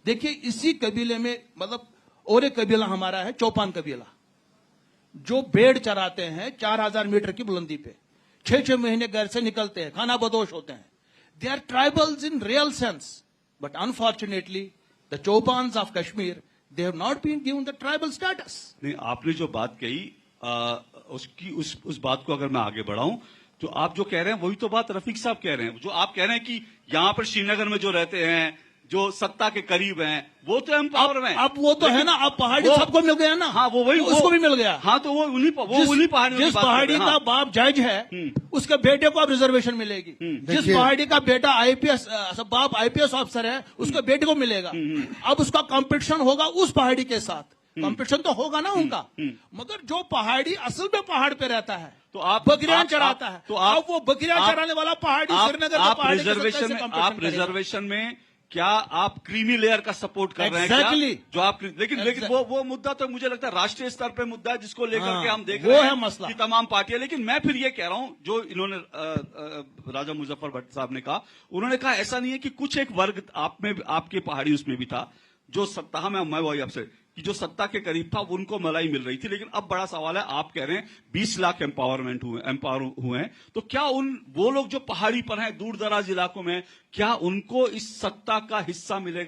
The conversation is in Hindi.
देखिए इसी कबीले में मतलब और एक कबीला हमारा है चौपान कबीला, जो भेड़ चराते हैं 4000 मीटर की बुलंदी पे, 6-6 महीने घर से निकलते हैं, खाना बदोश होते हैं। They are tribals in real sense, but unfortunately the Chopans of Kashmir they have not been given the tribal status. नहीं, आपने जो बात कही उसकी उस बात को अगर मैं आगे बढ़ाऊं तो आप जो कह रहे हैं वही तो बात रफीक साहब कह रहे हैं। जो आप कह रहे हैं कि यहां पर श्रीनगर में जो रहते हैं, जो सत्ता के करीब हैं, वो तो एम्पावर में। अब वो तो है ना, अब पहाड़ी सबको मिल गया ना। हाँ, वो वही उसको भी मिल गया। हाँ, तो वो उन्हीं पहाड़ियों जिस पहाड़ी का बाप जज है उसके बेटे को अब रिजर्वेशन मिलेगी। जिस पहाड़ी का बेटा आईपीएस बाप आईपीएस ऑफिसर है उसके बेटे को मिलेगा। अब उसका कंपटीशन होगा उस पहाड़ी के साथ। कंपटीशन तो होगा ना उनका, मगर जो पहाड़ी असल में पहाड़ पे रहता है तो आप बकरियां चराता है, तो अब वो बकरियां चराने वाला पहाड़ी श्रीनगर के पहाड़ी आप रिजर्वेशन में क्या आप क्रीमी लेयर का सपोर्ट कर रहे हैं? Exactly. जो आप लेकिन वो मुद्दा तो मुझे लगता है राष्ट्रीय स्तर पे मुद्दा है, जिसको लेकर के हम देख वो रहे है हैं मसला कि तमाम पार्टियां। लेकिन मैं फिर ये कह रहा हूं, जो इन्होंने राजा मुजफ्फर भट्ट साहब ने कहा, उन्होंने कहा ऐसा नहीं है कि कुछ एक वर्ग आप में आपके पहाड़ी उसमें भी था जो सत्ता में, मैं वही आपसे कि जो सत्ता के करीब था उनको मलाई मिल रही थी। लेकिन अब बड़ा सवाल है, आप कह रहे हैं 20 लाख एम्पावर हुए हैं, तो क्या वो लोग जो पहाड़ी पर हैं, दूर दराज इलाकों में, क्या उनको इस सत्ता का हिस्सा मिलेगा?